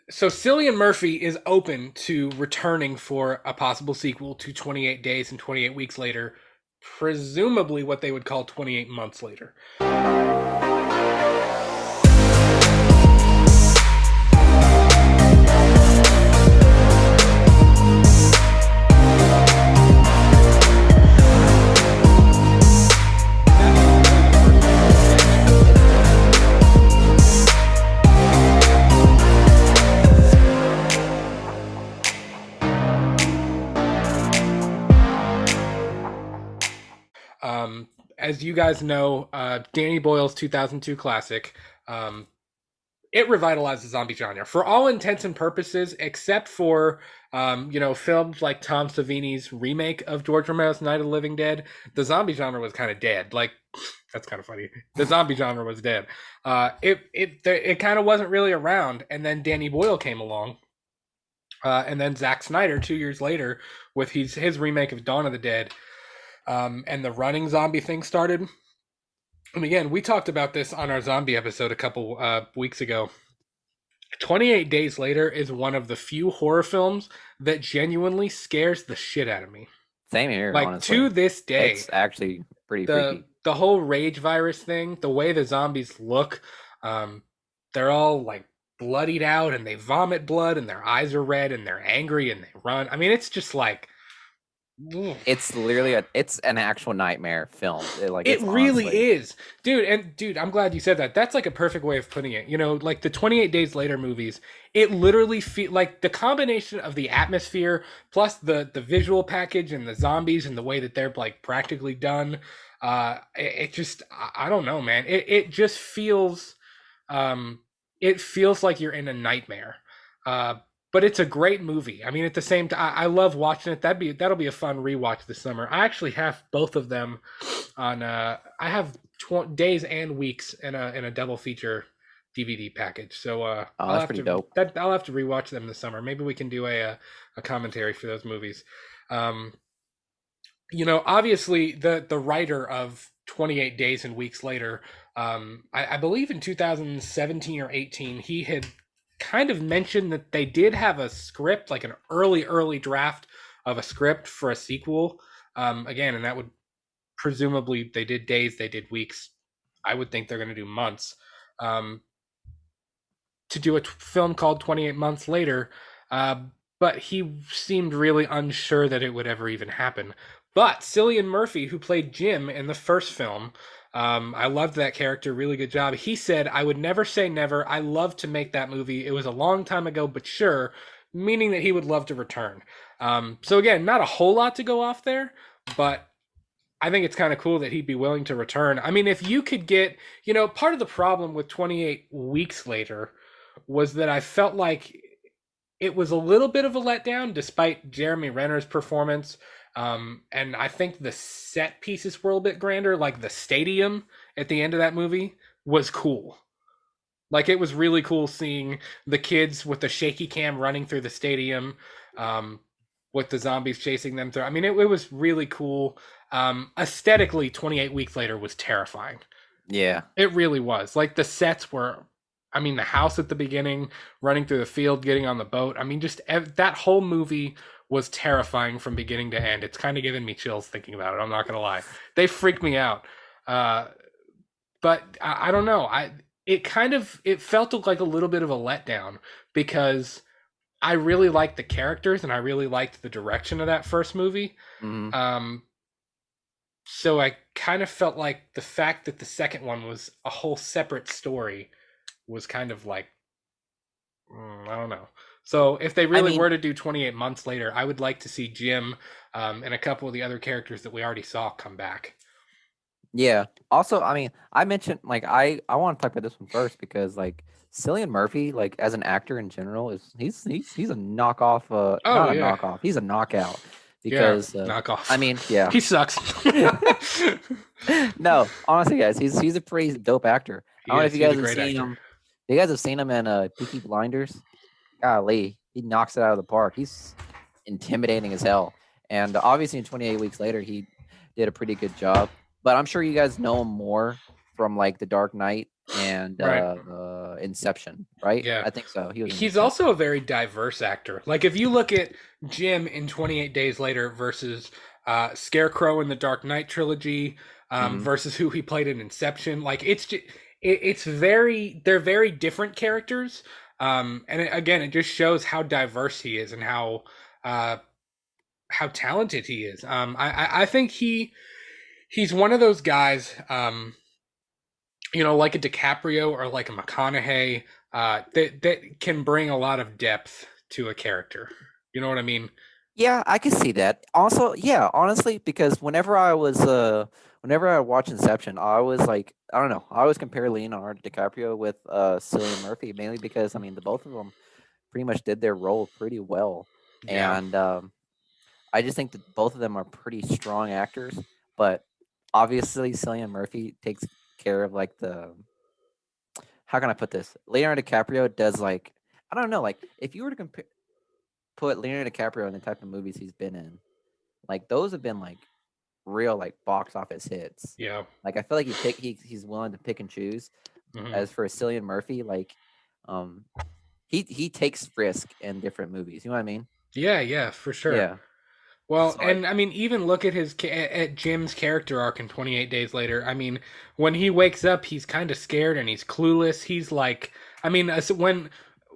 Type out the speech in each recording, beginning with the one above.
So Cillian Murphy is open to returning for a possible sequel to 28 Days and 28 Weeks Later, presumably what they would call 28 months later. As you guys know, Danny Boyle's 2002 classic, um, it revitalized the zombie genre for all intents and purposes, except for films like Tom Savini's remake of George Romero's Night of the Living Dead. The zombie genre was kind of dead. Like that's kind of funny. The zombie genre was dead. It kind of wasn't really around, and then Danny Boyle came along, and then Zack Snyder 2 years later with his remake of Dawn of the Dead, and the running zombie thing started. And again, we talked about this on our zombie episode a couple weeks ago. 28 Days Later is one of the few horror films that genuinely scares the shit out of me. Same here, Like honestly. to this day, It's actually pretty the freaky. the whole rage virus thing, the way the zombies look, um, they're all like bloodied out and they vomit blood and their eyes are red and they're angry and they run. I mean, it's just like ugh. It's literally it's an actual nightmare film. It It's really honestly. is, dude. And dude, I'm glad you said that. That's like a perfect way of putting it. You know, like the 28 Days Later movies, it literally feel like the combination of the atmosphere plus the visual package and the zombies and the way that they're like practically done. It just I don't know, man. It just feels um it feels like you're in a nightmare. Uh, but it's a great movie. I mean, at the same time, I love watching it. That'll be a fun rewatch this summer. I actually have both of them on. I have days and weeks in a double feature DVD package. So Oh, that's pretty dope. I'll have to rewatch them this summer. Maybe we can do a commentary for those movies. Um, obviously the writer of 28 Days and Weeks Later, I believe in 2017 or 18, he had kind of mentioned that they did have a script, like an early draft of a script for a sequel. Again, and that would presumably they did days, they did weeks. I would think they're going to do months. Um, to do a film called 28 Months Later, uh, but he seemed really unsure that it would ever even happen. But Cillian Murphy, who played Jim in the first film, I loved that character. Really good job. He said, "I would never say never. I love to make that movie. It was a long time ago, but sure," meaning that he would love to return. So again, not a whole lot to go off there, but I think it's kind of cool that he'd be willing to return. I mean, if you could get, part of the problem with 28 Weeks Later was that I felt like it was a little bit of a letdown despite Jeremy Renner's performance. And I think the set pieces were a bit grander. Like the stadium at the end of that movie was cool. Like it was really cool seeing the kids with the shaky cam running through the stadium, um, with the zombies chasing them through. I mean, it was really cool. Aesthetically, 28 Weeks Later was terrifying. Yeah. It really was. Like the sets were, I mean, the house at the beginning, running through the field, getting on the boat. I mean, just that whole movie was terrifying from beginning to end. It's kind of giving me chills thinking about it. I'm not gonna lie. They freaked me out. Uh, but I don't know. It felt like a little bit of a letdown because I really liked the characters and I really liked the direction of that first movie. Hmm. Um, so I kind of felt like the fact that the second one was a whole separate story was kind of like I don't know. So if they I really mean, were to do 28 months later, I would like to see Jim, and a couple of the other characters that we already saw come back. yeah. Also, I mean, I mentioned I want to talk about this one first because Cillian Murphy, like as an actor in general, he's a knockoff. Oh Not a yeah, knockoff. He's a knockout yeah, because knock I off. mean, yeah. He sucks. No, honestly, guys, he's a pretty dope actor. I He don't know if is. you He's a guys have great seen actor. him. You guys have seen him in Peaky Blinders. Golly, he knocks it out of the park. He's intimidating as hell. And obviously, in 28 weeks later, he did a pretty good job. But I'm sure you guys know him more. from like The Dark Knight and Right. Inception, right? Yeah. I think so. He was in He's Inception. also a very diverse actor. Like if you look at Jim in 28 Days Later versus Scarecrow in the Dark Knight trilogy, Hmm. versus who he played in Inception, like it's very they're very different characters. And again, it just shows how diverse he is and uh, how talented he is. I think he's one of those guys. Like a DiCaprio or like a McConaughey, that can bring a lot of depth to a character. You know what I mean? Yeah, I can see that. Also, yeah, honestly, because whenever I watch Inception, I always like I don't know, I always compare Leonardo DiCaprio with Cillian Murphy, mainly because I mean the both of them pretty much did their role pretty well. Yeah, And I just think that both of them are pretty strong actors, but obviously Cillian Murphy takes care of like the how can I put this? Leonardo DiCaprio does like I don't know, like if you were to compare put Leonardo DiCaprio in the type of movies he's been in, like those have been like real like box office hits. yeah, Like I feel like he's willing to pick and choose. hmm As for Cillian Murphy, like um he takes risk in different movies. You know what I mean? yeah, yeah, for sure. Yeah. Well, So like and I mean, even look at at Jim's character arc in 28 Days Later. I mean, when he wakes up, he's kind of scared and he's clueless. He's like, I mean,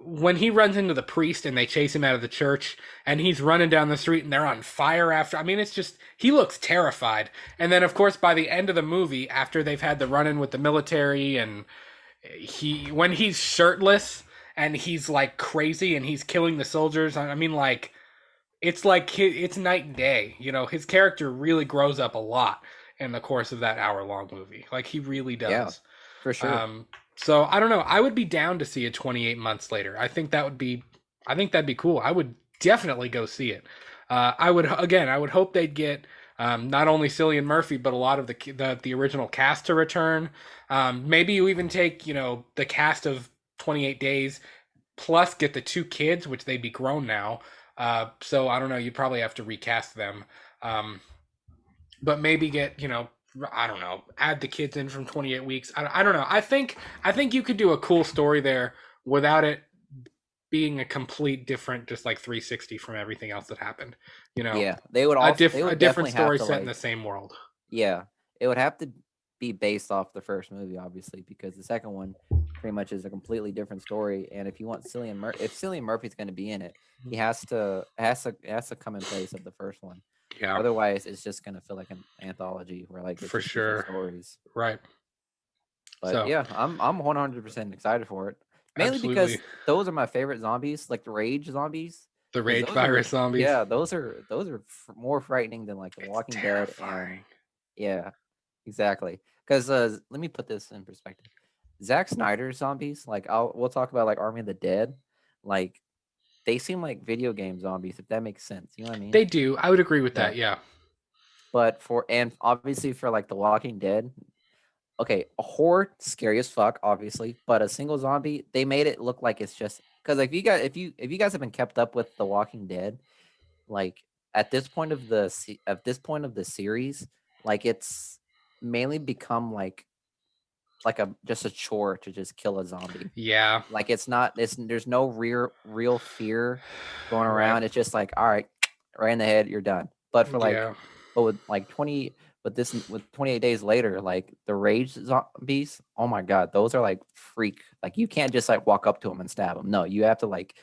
when he runs into the priest and they chase him out of the church and he's running down the street and they're on fire after. I mean, it's just he looks terrified. And then, of course, by the end of the movie, after they've had the run-in with the military and when he's shirtless and he's like crazy and he's killing the soldiers. I mean, like it's night and day. His character really grows up a lot in the course of that hour-long movie. Like he really yeah, does. for sure. Um, so I don't know. I would be down to see a 28 months later. I think that'd be cool. I would definitely go see it. I would hope they'd get not only Cillian Murphy but a lot of the original cast to return. Maybe you even take the cast of 28 Days plus get the two kids, which they'd be grown now. So I don't know. You'd probably have to recast them. Um, but maybe get I don't know, add the kids in from 28 weeks. I don't know. I think you could do a cool story there without it being a complete different, just like 360 from everything else that happened. You know, Yeah. They a would different definitely have story to set in like the same world. yeah. It would have to be based off the first movie, obviously, because the second one pretty much is a completely different story. And if you want if Cillian Murphy's gonna be in it, he has to come in place of the first one. Yeah, Otherwise, it's just gonna feel like an anthology where like it's for just different sure. stories. Right. But So yeah, I'm 100% excited for it. Mainly absolutely, because those are my favorite zombies, like the rage zombies, the because rage those are virus zombies. yeah, those are more frightening than like The It's Walking Dead and terrifying. yeah, exactly. Because let me put this in perspective. Zack Snyder's zombies, like we'll talk about like Army of the Dead, like they seem like video game zombies, if that makes sense. You know what I mean? They do. I would agree with Yeah. that. Yeah. But and obviously for like The Walking Dead, okay, a horde, scary as fuck, obviously, but a single zombie, they made it look like it's just because if you guys have been kept up with The Walking Dead, like at this point of the series, like it's mainly become like a just a chore to just kill a zombie. Yeah. Like it's not it's there's no real fear going Right. around. It's just like, all right, right in the head, you're done. But for like Yeah. but with like 20 but this with 28 days later, like the rage zombies, oh my god, those are like freak. Like you can't just like walk up to them and stab them. No, you have to like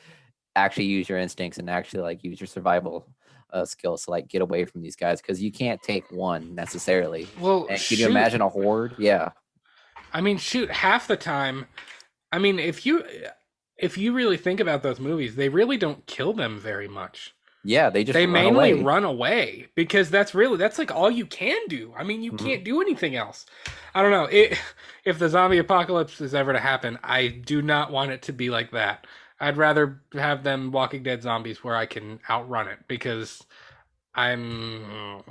actually use your instincts and actually like use your survival skills to like get away from these guys because you can't take one necessarily. Well, And can you shoot. imagine a horde? Yeah. I mean, shoot. Half the time, I mean, if you really think about those movies, they really don't kill them very much. Yeah, they just They run mainly away. run away because that's like all you can do. I mean, you Hmm. can't do anything else. I don't know. If the zombie apocalypse is ever to happen, I do not want it to be like that. I'd rather have them Walking Dead zombies where I can outrun it because I'm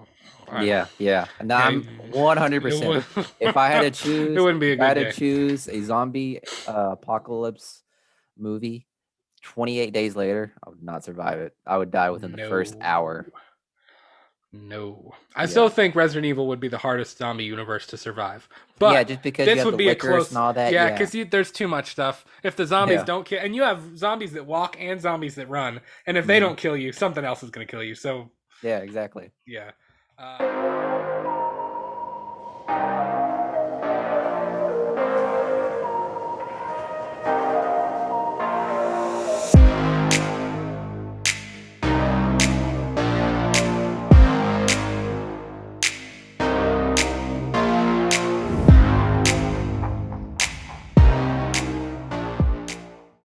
I, Yeah, yeah. And yeah, I'm 100%. If I had to it choose, wouldn't be a if I good had to day. choose a zombie apocalypse movie, 28 days later, I would not survive it. I would die within the first No. hour. No. I Yeah. still think Resident Evil would be the hardest zombie universe to survive. Yeah, But just because you this have would the be a lickers close. and all that. Yeah, Yeah. because there's too much stuff. If the zombies Yeah. don't kill. And you have zombies that walk and zombies that run. And if they Hmm. don't kill you, something else is going to kill you. So, Yeah, exactly. yeah.